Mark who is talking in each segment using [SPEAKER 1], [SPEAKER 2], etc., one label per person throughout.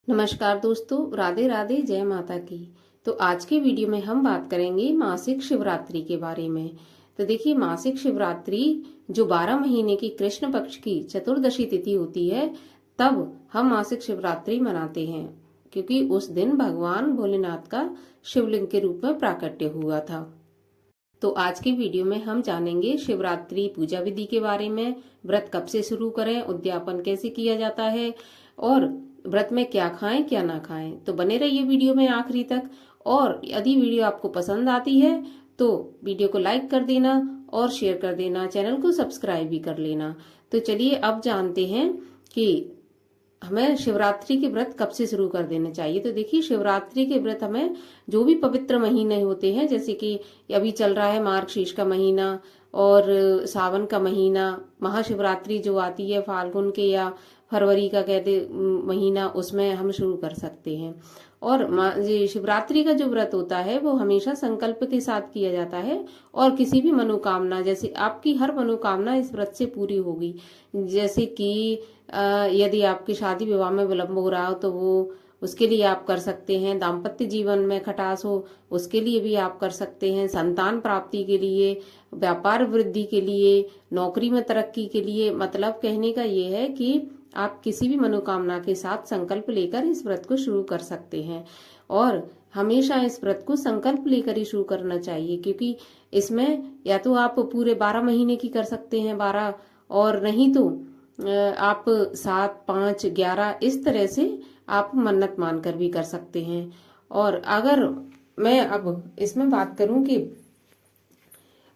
[SPEAKER 1] नमस्कार दोस्तों, राधे राधे, जय माता की। तो आज के वीडियो में हम बात करेंगे मासिक शिवरात्रि के बारे में। तो देखिए, मासिक शिवरात्रि जो 12 महीने की कृष्ण पक्ष की चतुर्दशी तिथि होती है, तब हम मासिक शिवरात्रि मनाते हैं, क्योंकि उस दिन भगवान भोलेनाथ का शिवलिंग के रूप में प्राकट्य हुआ था। तो आज की वीडियो में हम जानेंगे शिवरात्रि पूजा विधि के बारे में, व्रत कब से शुरू करें, उद्यापन कैसे किया जाता है और व्रत में क्या खाएं क्या ना खाएं। तो बने रहिए वीडियो में आखिरी तक। और यदि वीडियो आपको पसंद आती है तो वीडियो को लाइक कर देना और शेयर कर देना, चैनल को सब्सक्राइब भी कर लेना। तो चलिए अब जानते हैं कि हमें शिवरात्रि के व्रत कब से शुरू कर देने चाहिए। तो देखिए, शिवरात्रि के व्रत हमें जो भी पवित्र महीने होते हैं, जैसे कि अभी चल रहा है मार्गशीर्ष का महीना और सावन का महीना, महाशिवरात्रि जो आती है फाल्गुन के या फरवरी का कहते महीना, उसमें हम शुरू कर सकते हैं। और ये शिवरात्रि का जो व्रत होता है वो हमेशा संकल्प के साथ किया जाता है और किसी भी मनोकामना, जैसे आपकी हर मनोकामना इस व्रत से पूरी होगी। जैसे कि यदि आपकी शादी विवाह में विलम्ब हो रहा हो तो वो उसके लिए आप कर सकते हैं। दाम्पत्य जीवन में खटास हो उसके लिए भी आप कर सकते हैं। संतान प्राप्ति के लिए, व्यापार वृद्धि के लिए, नौकरी में तरक्की के लिए, मतलब कहने का ये है कि आप किसी भी मनोकामना के साथ संकल्प लेकर इस व्रत को शुरू कर सकते हैं। और हमेशा इस व्रत को संकल्प लेकर ही शुरू करना चाहिए, क्योंकि इसमें या तो आप पूरे 12 महीने की कर सकते हैं 12, और नहीं तो आप 7, 5, 11 इस तरह से आप मन्नत मानकर भी कर सकते हैं। और अगर मैं अब इसमें बात करूं कि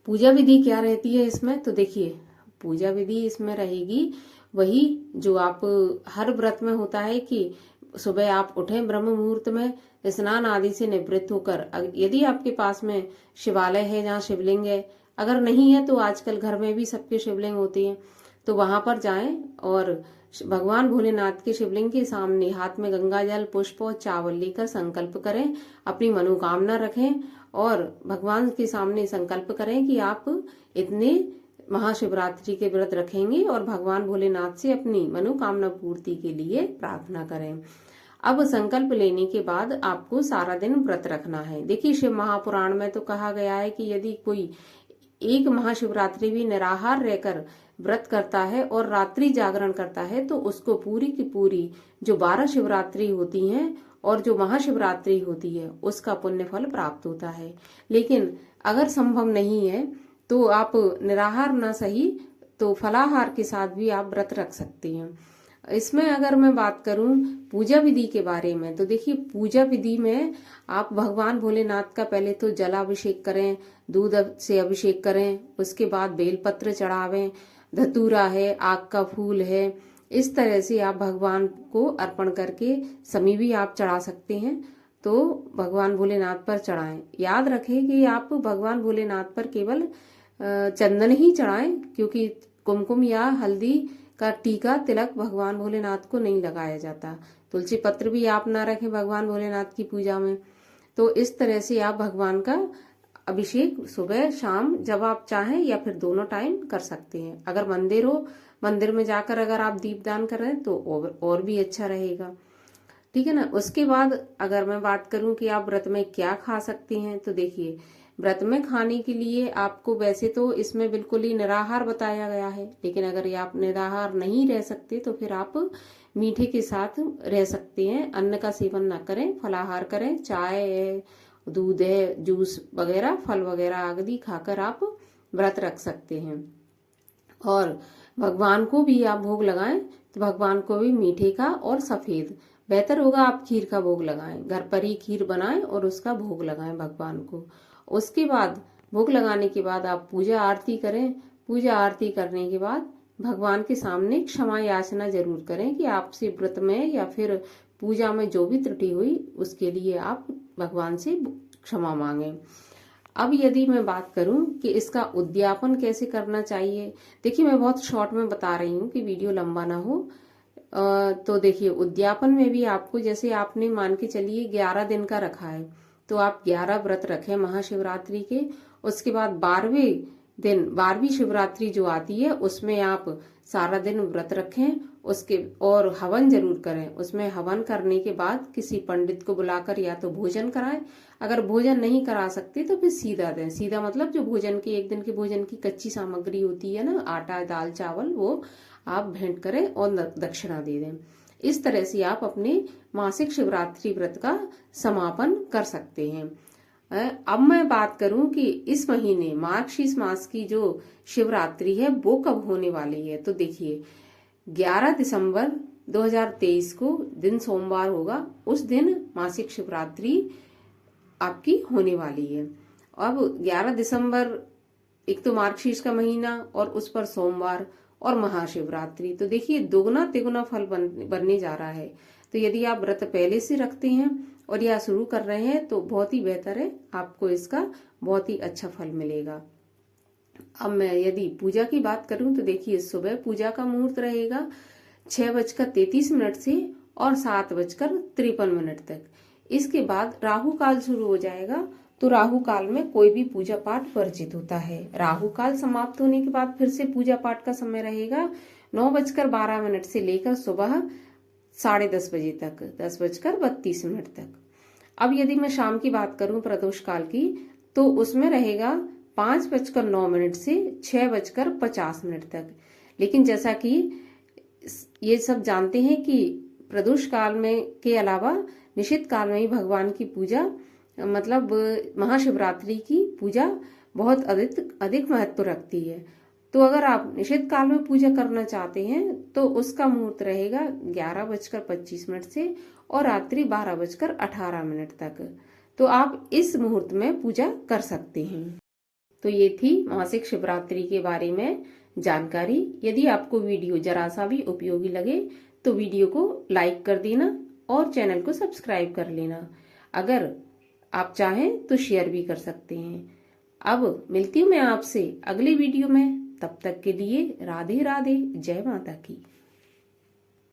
[SPEAKER 1] पूजा विधि क्या रहती है इसमें, तो देखिए, पूजा विधि इसमें रहेगी वही जो आप हर व्रत में होता है कि सुबह आप उठें ब्रह्म मुहूर्त में, स्नान आदि से निवृत्त होकर, यदि आपके पास में शिवालय है जहाँ शिवलिंग है, अगर नहीं है तो आजकल घर में भी सबके शिवलिंग होते हैं, तो वहां पर जाएं और भगवान भोलेनाथ के शिवलिंग के सामने हाथ में गंगा जल, पुष्प और चावल लेकर संकल्प करें, अपनी मनोकामना रखें और भगवान के सामने संकल्प करें कि आप इतने महाशिवरात्रि के व्रत रखेंगे और भगवान भोलेनाथ से अपनी मनोकामना पूर्ति के लिए प्रार्थना करें। अब संकल्प लेने के बाद आपको सारा दिन व्रत रखना है। देखिए, शिव महापुराण में तो कहा गया है कि यदि कोई एक महाशिवरात्रि भी निराहार रहकर व्रत करता है और रात्रि जागरण करता है तो उसको पूरी की पूरी जो 12 शिवरात्रि होती हैं और जो महाशिवरात्रि होती है उसका पुण्य फल प्राप्त होता है। लेकिन अगर संभव नहीं है तो आप निराहार न सही तो फलाहार के साथ भी आप व्रत रख सकते हैं। इसमें अगर मैं बात करूं पूजा विधि के बारे में, तो देखिए, पूजा विधि में आप भगवान भोलेनाथ का पहले तो जलाभिषेक करें, दूध से अभिषेक करें, उसके बाद बेलपत्र चढ़ावें, धतूरा है, आग का फूल है, इस तरह से आप भगवान को अर्पण करके समी भी आप चढ़ा सकते हैं। तो भगवान भोलेनाथ पर चढ़ाएं। याद रखें कि आप भगवान भोलेनाथ पर केवल चंदन ही चढ़ाएं, क्योंकि कुमकुम या हल्दी का टीका तिलक भगवान भोलेनाथ को नहीं लगाया जाता। तुलसी पत्र भी आप ना रखें भगवान भोलेनाथ की पूजा में। तो इस तरह से आप भगवान का अभिषेक सुबह शाम जब आप चाहें या फिर दोनों टाइम कर सकते हैं। अगर मंदिर हो, मंदिर में जाकर अगर आप दीपदान करें तो और भी अच्छा रहेगा, ठीक है ना। उसके बाद अगर मैं बात करूं कि आप व्रत में क्या खा सकते हैं, तो देखिए, व्रत में खाने के लिए आपको वैसे तो इसमें बिल्कुल ही निराहार बताया गया है, लेकिन अगर आप निराहार नहीं रह सकते तो फिर आप मीठे के साथ रह सकते हैं। अन्न का सेवन ना करें, फलाहार करें, चाय है, दूध है, जूस वगैरह, फल वगैरह आदि खाकर आप व्रत रख सकते हैं। और भगवान को भी आप भोग लगाएं तो भगवान को भी मीठे का और सफेद, बेहतर होगा आप खीर का भोग लगाएं, घर पर ही खीर बनाएं और उसका भोग लगाएं भगवान को। उसके बाद भोग लगाने के बाद आप पूजा आरती करें। पूजा आरती करने के बाद भगवान के सामने क्षमा याचना जरूर करें कि आपसे व्रत में या फिर पूजा में जो भी त्रुटि हुई उसके लिए आप भगवान से क्षमा मांगे। अब यदि मैं बात करूं कि इसका उद्यापन कैसे करना चाहिए, देखिए, मैं बहुत शॉर्ट में बता रही हूँ कि वीडियो लंबा ना हो। तो देखिए, उद्यापन में भी आपको, जैसे आपने मान के चलिए 11 दिन का रखा है, तो आप 11 व्रत रखें महाशिवरात्रि के। उसके बाद 12वें दिन 12वीं शिवरात्रि जो आती है उसमें आप सारा दिन व्रत रखें, उसके और हवन जरूर करें। उसमें हवन करने के बाद किसी पंडित को बुलाकर या तो भोजन कराएं, अगर भोजन नहीं करा सकते तो फिर सीधा दें। सीधा मतलब जो भोजन की एक दिन के भोजन की कच्ची सामग्री होती है ना, आटा दाल चावल, वो आप भेंट करें और दक्षिणा दे दें। इस तरह से आप अपने मासिक शिवरात्रि व्रत का समापन कर सकते हैं। अब मैं बात करूं कि इस महीने मार्गशीर्ष मास की जो शिवरात्रि है वो कब होने वाली है। तो देखिए 11 दिसंबर 2023 को दिन सोमवार होगा, उस दिन मासिक शिवरात्रि आपकी होने वाली है। अब 11 दिसंबर एक तो मार्गशीर्ष का महीना और उस पर सोमवार और महाशिवरात्रि, तो देखिए दोगुना तिगुना फल बनने जा रहा है। तो यदि आप व्रत पहले से रखते हैं और या शुरू कर रहे हैं तो बहुत ही बेहतर है, आपको इसका बहुत ही अच्छा फल मिलेगा। अब मैं यदि पूजा की बात करूं तो देखिए सुबह पूजा का मुहूर्त रहेगा 6:33 से और 7:53 तक। इसके बाद राहु काल शुरू हो जाएगा, तो राहु काल में कोई भी पूजा पाठ वर्जित होता है। राहु काल समाप्त होने के बाद फिर से पूजा पाठ का समय रहेगा 9:12 से लेकर सुबह 10:30 बजे तक, 10:32 तक। अब यदि मैं शाम की बात करूं प्रदोष काल की, तो उसमें रहेगा 5:09 से 6:50 तक। लेकिन जैसा कि ये सब जानते हैं कि प्रदोष काल में के अलावा निषिद्ध काल में ही भगवान की पूजा, मतलब महाशिवरात्रि की पूजा बहुत अधिक महत्व रखती है। तो अगर आप निषिद्ध काल में पूजा करना चाहते हैं तो उसका मुहूर्त रहेगा 11:25 से और रात्रि 12:18 तक। तो आप इस मुहूर्त में पूजा कर सकते हैं। तो ये थी मासिक शिवरात्रि के बारे में जानकारी। यदि आपको वीडियो जरा सा भी उपयोगी लगे तो वीडियो को लाइक कर देना और चैनल को सब्सक्राइब कर लेना। अगर आप चाहें तो शेयर भी कर सकते हैं। अब मिलती हूँ मैं आपसे अगले वीडियो में, तब तक के लिए राधे राधे, जय माता की।